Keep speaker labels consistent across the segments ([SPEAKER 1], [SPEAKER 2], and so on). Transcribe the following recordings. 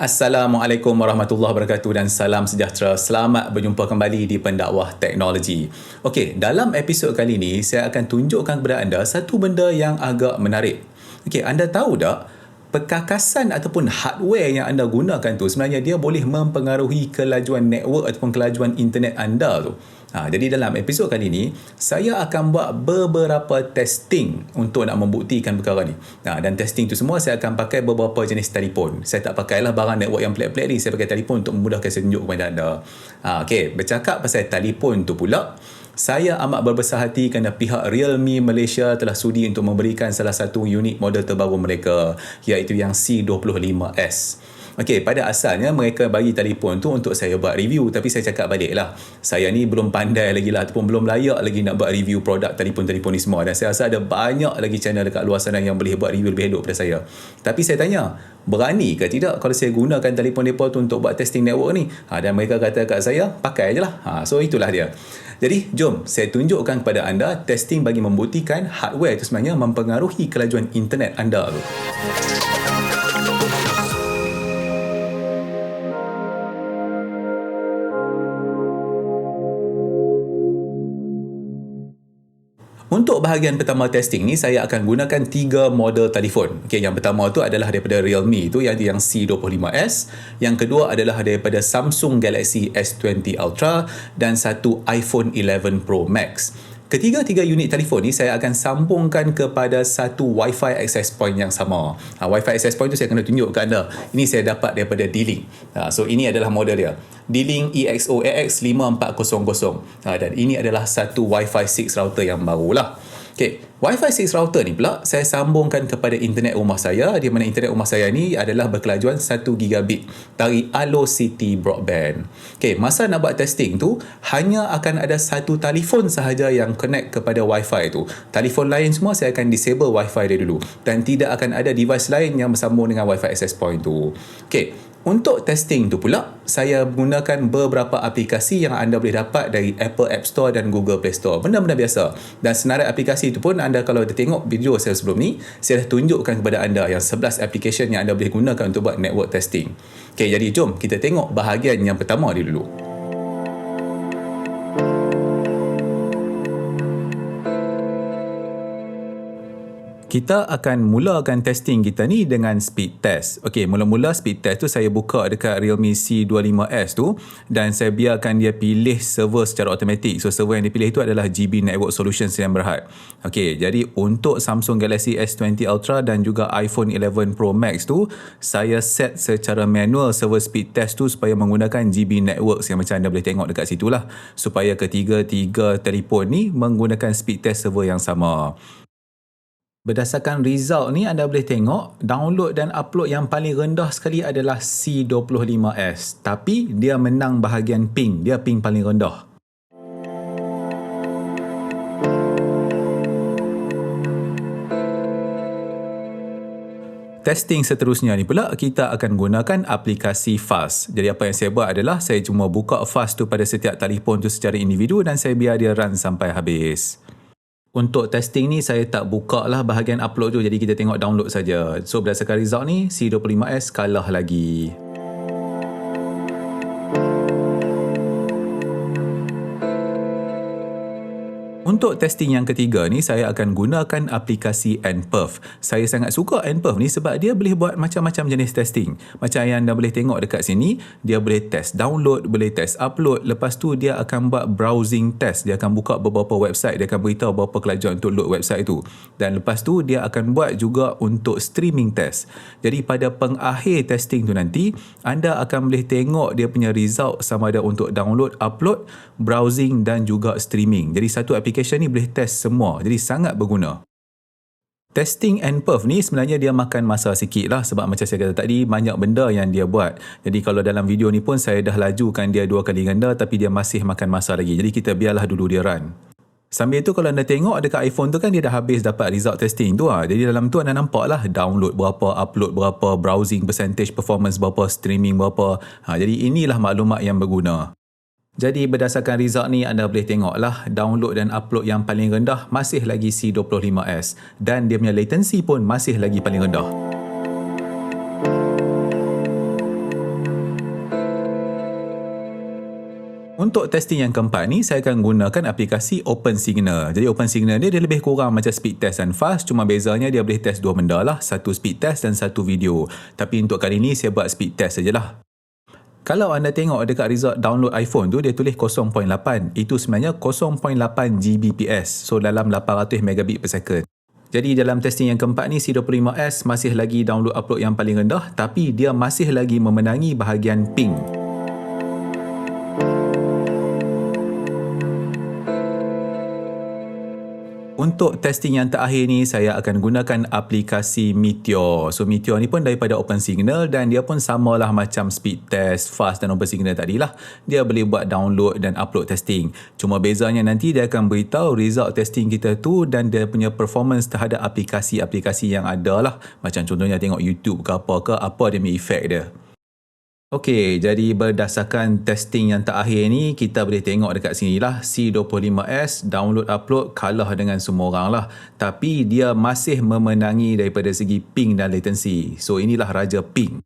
[SPEAKER 1] Assalamualaikum warahmatullahi wabarakatuh dan salam sejahtera. Selamat berjumpa kembali di Pendakwah Teknologi. Okey, dalam episod kali ini saya akan tunjukkan kepada anda satu benda yang agak menarik. Okey, anda tahu tak perkakasan ataupun hardware yang anda gunakan tu sebenarnya dia boleh mempengaruhi kelajuan network ataupun kelajuan internet anda tu. Jadi dalam episod kali ini, saya akan buat beberapa testing untuk nak membuktikan perkara ni. Dan testing tu semua saya akan pakai beberapa jenis telefon. Saya tak pakailah barang network yang pelik-pelik ni, saya pakai telefon untuk memudahkan saya tunjuk kepada anda. Okey, bercakap pasal telefon tu pula, saya amat berbesar hati kerana pihak Realme Malaysia telah sudi untuk memberikan salah satu unit model terbaru mereka, iaitu yang C25S. Okey, pada asalnya mereka bagi telefon tu untuk saya buat review, tapi saya cakap balik lah, saya ni belum pandai lagi lah ataupun belum layak lagi nak buat review produk telefon-telefon ni semua, dan saya rasa ada banyak lagi channel dekat luar sana yang boleh buat review lebih elok daripada saya. Tapi saya tanya, berani ke tidak kalau saya gunakan telefon mereka tu untuk buat testing network ni? Dan mereka kata kat saya, pakai je lah. So itulah dia. Jadi jom saya tunjukkan kepada anda testing bagi membuktikan hardware itu sebenarnya mempengaruhi kelajuan internet anda tu. Untuk bahagian pertama testing ni, saya akan gunakan 3 model telefon. Okey, yang pertama tu adalah daripada Realme tu, iaitu yang C25S. Yang kedua adalah daripada Samsung Galaxy S20 Ultra dan satu iPhone 11 Pro Max. Ketiga-tiga unit telefon ni saya akan sambungkan kepada satu Wi-Fi access point yang sama. Wi-Fi access point tu saya kena tunjuk ke anda. Ini saya dapat daripada D-Link. So ini adalah model dia. D-Link EXO-AX5400. Dan ini adalah satu Wi-Fi 6 router yang barulah. Okay, Wi-Fi 6 router ni pula saya sambungkan kepada internet rumah saya, di mana internet rumah saya ni adalah berkelajuan 1 gigabit dari Allo City Broadband. Okay, masa nak buat testing tu, hanya akan ada satu telefon sahaja yang connect kepada Wi-Fi tu. Telefon lain semua saya akan disable Wi-Fi dia dulu, dan tidak akan ada device lain yang bersambung dengan Wi-Fi access point tu. Okay, untuk testing tu pula, saya menggunakan beberapa aplikasi yang anda boleh dapat dari Apple App Store dan Google Play Store. Benda-benda biasa. Dan senarai aplikasi itu pun, anda kalau tengok video saya sebelum ni, saya dah tunjukkan kepada anda yang 11 aplikasi yang anda boleh gunakan untuk buat network testing. Okay, jadi jom kita tengok bahagian yang pertama ni dulu. Kita akan mulakan testing kita ni dengan speed test. Okey, mula-mula speed test tu saya buka dekat Realme C25S tu, dan saya biarkan dia pilih server secara automatik. So server yang dipilih tu adalah GB Network Solutions yang berhad. Okey, jadi untuk Samsung Galaxy S20 Ultra dan juga iPhone 11 Pro Max tu, saya set secara manual server speed test tu supaya menggunakan GB Networks yang macam anda boleh tengok dekat situ lah, supaya ketiga-tiga telefon ni menggunakan speed test server yang sama. Berdasarkan result ni, anda boleh tengok download dan upload yang paling rendah sekali adalah C25S. Tapi dia menang bahagian ping. Dia ping paling rendah. Testing seterusnya ni pula, kita akan gunakan aplikasi Fast. Jadi apa yang saya buat adalah, saya cuma buka Fast tu pada setiap telefon tu secara individu, dan saya biar dia run sampai habis. Untuk testing ni, saya tak buka lah bahagian upload tu, jadi kita tengok download saja. So berdasarkan result ni, C25S kalah lagi. Untuk testing yang ketiga ni, saya akan gunakan aplikasi nPerf. Saya sangat suka nPerf ni sebab dia boleh buat macam-macam jenis testing. Macam yang anda boleh tengok dekat sini, dia boleh test download, boleh test upload. Lepas tu dia akan buat browsing test. Dia akan buka beberapa website, dia akan beritahu berapa kelajuan untuk load website tu. Dan lepas tu dia akan buat juga untuk streaming test. Jadi pada pengakhir testing tu nanti, anda akan boleh tengok dia punya result sama ada untuk download, upload, browsing dan juga streaming. Jadi satu aplikasi ni boleh test semua, jadi sangat berguna. Testing nPerf ni sebenarnya dia makan masa sikit lah, sebab macam saya kata tadi, banyak benda yang dia buat. Jadi kalau dalam video ni pun saya dah lajukan dia 2 kali ganda, tapi dia masih makan masa lagi. Jadi kita biarlah dulu dia run. Sambil tu kalau anda tengok dekat iPhone tu kan, dia dah habis dapat result testing tu lah. Jadi dalam tu anda nampak lah download berapa, upload berapa, browsing percentage, performance berapa, streaming berapa. Jadi inilah maklumat yang berguna. Jadi berdasarkan result ni, anda boleh tengoklah download dan upload yang paling rendah masih lagi C25S, dan dia punya latency pun masih lagi paling rendah. Untuk testing yang keempat ni, saya akan gunakan aplikasi OpenSignal. Jadi OpenSignal dia lebih kurang macam speed test dan fast, cuma bezanya dia boleh test dua benda lah, satu speed test dan satu video. Tapi untuk kali ni saya buat speed test sajalah. Kalau anda tengok dekat result download iPhone tu, dia tulis 0.8. Itu sebenarnya 0.8 Gbps. So dalam 800 megabit per second. Jadi dalam testing yang keempat ni, C25S masih lagi download upload yang paling rendah, tapi dia masih lagi memenangi bahagian ping. Untuk testing yang terakhir ni, saya akan gunakan aplikasi Meteor. So Meteor ni pun daripada OpenSignal dan dia pun samalah macam speed test, fast dan OpenSignal tadilah. Dia boleh buat download dan upload testing. Cuma bezanya nanti dia akan beritahu result testing kita tu dan dia punya performance terhadap aplikasi-aplikasi yang ada lah. Macam contohnya tengok YouTube ke apa dia punya efek dia. Okey, jadi berdasarkan testing yang terakhir ni, kita boleh tengok dekat sini lah, C25S download upload kalah dengan semua orang lah. Tapi dia masih memenangi daripada segi ping dan latency. So inilah raja ping.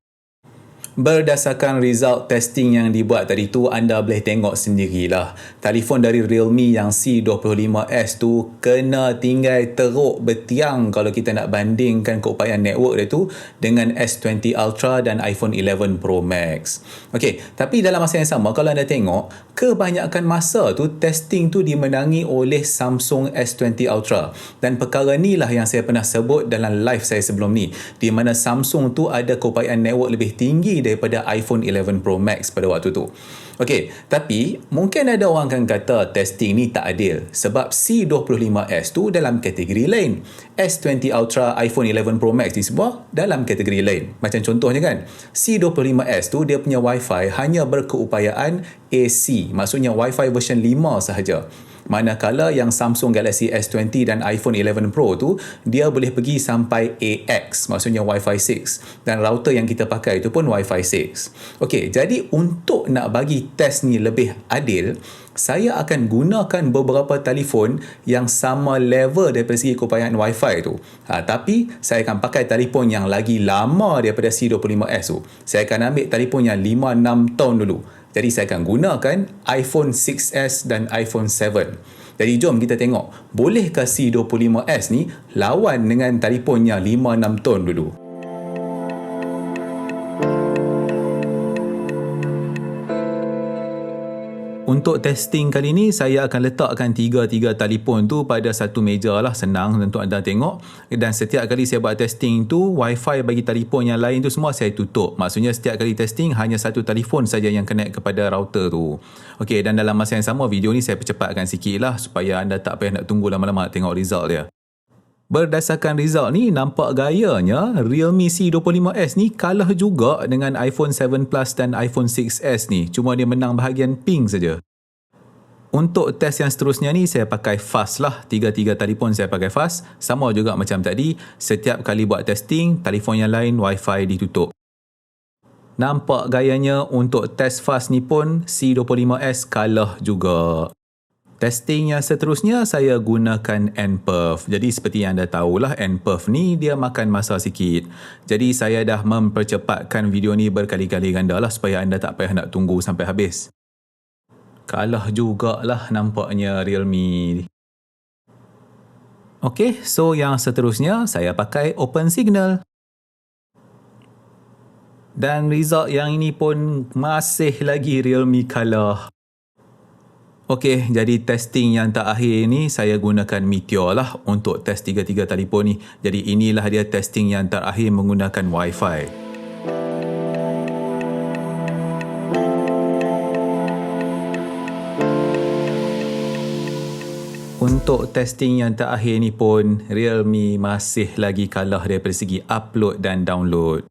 [SPEAKER 1] Berdasarkan result testing yang dibuat tadi tu, anda boleh tengok sendirilah. Telefon dari Realme yang C25S tu kena tinggal teruk bertiang kalau kita nak bandingkan keupayaan network dia tu dengan S20 Ultra dan iPhone 11 Pro Max. Okey, tapi dalam masa yang sama kalau anda tengok, kebanyakan masa tu testing tu dimenangi oleh Samsung S20 Ultra. Dan perkara ni lah yang saya pernah sebut dalam live saya sebelum ni, di mana Samsung tu ada keupayaan network lebih tinggi daripada iPhone 11 Pro Max pada waktu tu. Okey, tapi mungkin ada orang akan kata testing ni tak adil sebab C25S tu dalam kategori lain. S20 Ultra, iPhone 11 Pro Max ni semua dalam kategori lain. Macam contohnya kan, C25S tu dia punya Wi-Fi hanya berkeupayaan AC, maksudnya Wi-Fi version 5 sahaja. Manakala yang Samsung Galaxy S20 dan iPhone 11 Pro tu, dia boleh pergi sampai AX, maksudnya Wi-Fi 6. Dan router yang kita pakai itu pun Wi-Fi 6. Okey, jadi untuk nak bagi test ni lebih adil, saya akan gunakan beberapa telefon yang sama level daripada segi keupayaan Wi-Fi tu. Tapi saya akan pakai telefon yang lagi lama daripada C25S tu. Saya akan ambil telefon yang 5-6 tahun dulu. Jadi saya akan gunakan iPhone 6s dan iPhone 7. Jadi jom kita tengok, bolehkah C25S ni lawan dengan telefon yang 5-6 tahun dulu? Untuk testing kali ni, saya akan letakkan tiga telefon tu pada satu meja lah. Senang untuk anda tengok. Dan setiap kali saya buat testing tu, Wi-Fi bagi telefon yang lain tu semua saya tutup. Maksudnya setiap kali testing, hanya satu telefon saja yang connect kepada router tu. Okey, dan dalam masa yang sama, video ni saya percepatkan sikit lah supaya anda tak payah nak tunggu lama-lama nak tengok result dia. Berdasarkan result ni, nampak gayanya Realme C25S ni kalah juga dengan iPhone 7 Plus dan iPhone 6s ni. Cuma dia menang bahagian ping saja. Untuk test yang seterusnya ni, saya pakai fast lah. Tiga telefon saya pakai fast. Sama juga macam tadi, setiap kali buat testing, telefon yang lain Wi-Fi ditutup. Nampak gayanya untuk test fast ni pun C25S kalah juga. Testing yang seterusnya saya gunakan nPerf. Jadi seperti yang anda tahulah, nPerf ni dia makan masa sikit. Jadi saya dah mempercepatkan video ni berkali-kali ganda lah supaya anda tak payah nak tunggu sampai habis. Kalah jugalah nampaknya Realme. Okey, so yang seterusnya saya pakai OpenSignal. Dan result yang ini pun masih lagi Realme kalah. Okey, jadi testing yang terakhir ni saya gunakan Meteor lah untuk test tiga telefon ni. Jadi inilah dia testing yang terakhir menggunakan Wi-Fi. Untuk testing yang terakhir ni pun Realme masih lagi kalah daripada segi upload dan download.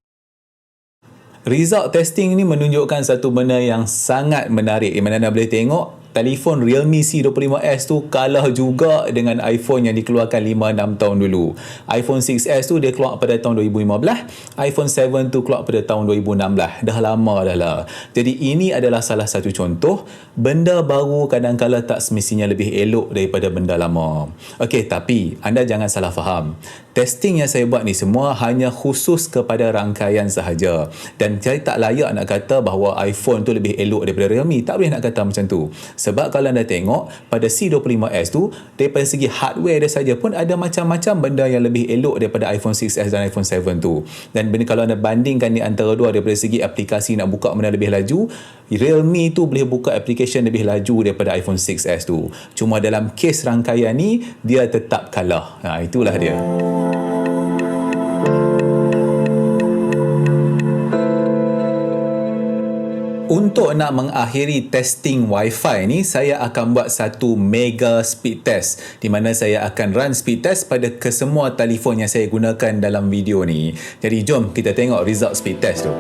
[SPEAKER 1] Result testing ni menunjukkan satu benda yang sangat menarik. Di mana anda boleh tengok telefon Realme C25s tu kalah juga dengan iPhone yang dikeluarkan 5-6 tahun dulu. iPhone 6s tu dia keluar pada tahun 2015, iPhone 7 tu keluar pada tahun 2016. Dah lama dah lah. Jadi ini adalah salah satu contoh benda baru kadang-kala tak semestinya lebih elok daripada benda lama. Okey, tapi anda jangan salah faham. Testing yang saya buat ni semua hanya khusus kepada rangkaian sahaja. Dan saya tak layak nak kata bahawa iPhone tu lebih elok daripada Realme. Tak boleh nak kata macam tu. Sebab kalau anda tengok pada C25s tu, daripada segi hardware dia saja pun ada macam-macam benda yang lebih elok daripada iPhone 6s dan iPhone 7 tu. Dan kalau anda bandingkan di antara dua daripada segi aplikasi nak buka benda lebih laju, Realme tu boleh buka application lebih laju daripada iPhone 6s tu. Cuma dalam kes rangkaian ni, dia tetap kalah. Itulah dia. Untuk nak mengakhiri testing Wi-Fi ni, saya akan buat satu mega speed test di mana saya akan run speed test pada kesemua telefon yang saya gunakan dalam video ni. Jadi jom kita tengok result speed test tu.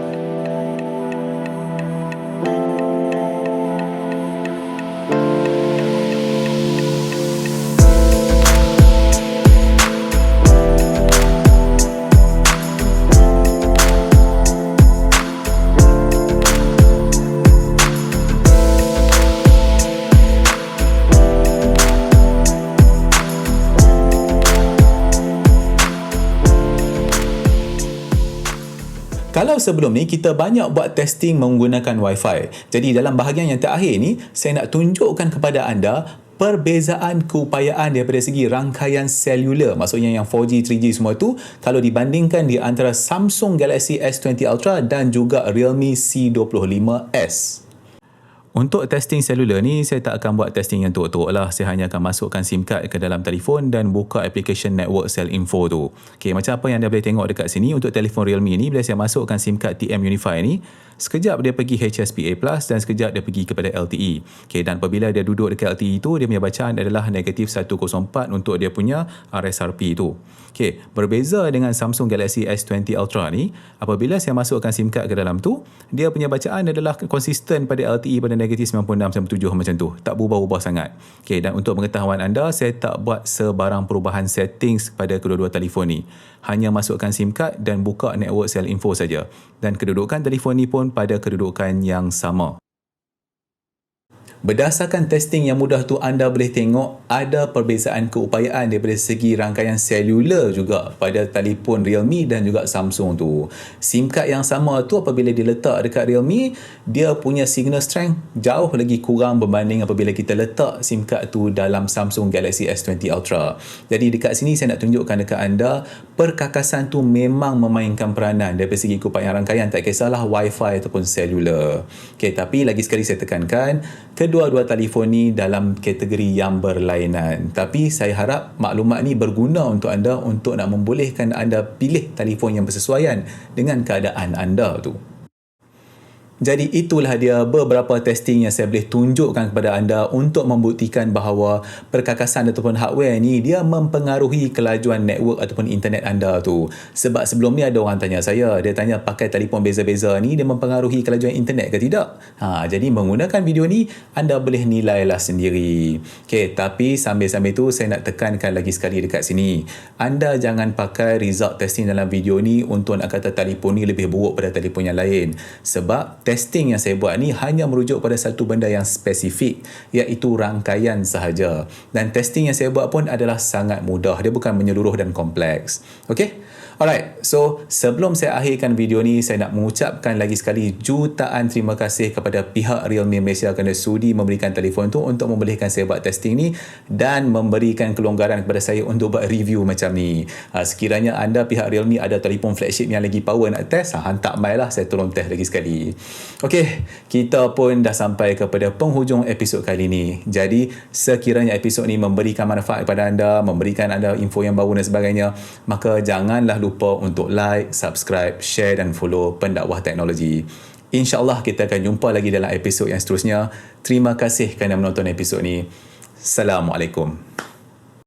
[SPEAKER 1] Kalau sebelum ni kita banyak buat testing menggunakan Wi-Fi. Jadi dalam bahagian yang terakhir ni, saya nak tunjukkan kepada anda perbezaan keupayaan daripada segi rangkaian selular. Maksudnya yang 4G, 3G semua tu kalau dibandingkan di antara Samsung Galaxy S20 Ultra dan juga Realme C25s. Untuk testing selular ni, saya tak akan buat testing yang teruk-teruk lah. Saya hanya akan masukkan SIM card ke dalam telefon dan buka application Network Cell Info tu. Okay, macam apa yang anda boleh tengok dekat sini, untuk telefon Realme ni, bila saya masukkan SIM card TM Unify ni, sekejap dia pergi HSPA Plus dan sekejap dia pergi kepada LTE. Okay, dan apabila dia duduk dekat LTE tu, dia punya bacaan adalah negatif 104 untuk dia punya RSRP tu. Okay, berbeza dengan Samsung Galaxy S20 Ultra ni, apabila saya masukkan SIM card ke dalam tu, dia punya bacaan adalah konsisten pada LTE pada negatif 96-97 macam tu. Tak berubah-ubah sangat. Okay, dan untuk pengetahuan anda, saya tak buat sebarang perubahan settings pada kedua-dua telefon ni. Hanya masukkan SIM card dan buka Network Cell Info saja. Dan kedudukan telefon ni pun pada kedudukan yang sama. Berdasarkan testing yang mudah tu, anda boleh tengok ada perbezaan keupayaan daripada segi rangkaian selular juga pada telefon Realme dan juga Samsung tu. SIM card yang sama tu apabila diletak dekat Realme, dia punya signal strength jauh lagi kurang berbanding apabila kita letak SIM card tu dalam Samsung Galaxy S20 Ultra. Jadi dekat sini saya nak tunjukkan dekat anda, perkakasan tu memang memainkan peranan daripada segi keupayaan rangkaian, tak kisahlah Wi-Fi ataupun selular. Okay, tapi lagi sekali saya tekankan, kedua-dua telefon ni dalam kategori yang berlainan. Tapi saya harap maklumat ni berguna untuk anda untuk nak membolehkan anda pilih telefon yang bersesuaian dengan keadaan anda tu. Jadi itulah dia beberapa testing yang saya boleh tunjukkan kepada anda untuk membuktikan bahawa perkakasan ataupun hardware ni dia mempengaruhi kelajuan network ataupun internet anda tu. Sebab sebelum ni ada orang tanya saya, dia tanya pakai telefon beza-beza ni dia mempengaruhi kelajuan internet ke tidak? Jadi menggunakan video ni anda boleh nilailah sendiri. Okay, tapi sambil-sambil tu saya nak tekankan lagi sekali dekat sini. Anda jangan pakai result testing dalam video ni untuk nak kata telefon ni lebih buruk pada telefon yang lain. Sebab testing yang saya buat ni hanya merujuk pada satu benda yang spesifik, iaitu rangkaian sahaja. Dan testing yang saya buat pun adalah sangat mudah. Dia bukan menyeluruh dan kompleks. Okay? Alright, so sebelum saya akhirkan video ni, saya nak mengucapkan lagi sekali jutaan terima kasih kepada pihak Realme Malaysia kerana sudi memberikan telefon tu untuk membolehkan saya buat testing ni dan memberikan kelonggaran kepada saya untuk buat review macam ni. Sekiranya anda pihak Realme ada telefon flagship yang lagi power nak test, hantar mail lah, saya tolong test lagi sekali. Okay, kita pun dah sampai kepada penghujung episod kali ni. Jadi sekiranya episod ni memberikan manfaat kepada anda, memberikan anda info yang baru dan sebagainya, maka janganlah lupa untuk like, subscribe, share dan follow Pendakwah Teknologi. InsyaAllah kita akan jumpa lagi dalam episod yang seterusnya. Terima kasih kerana menonton episod ni. Assalamualaikum.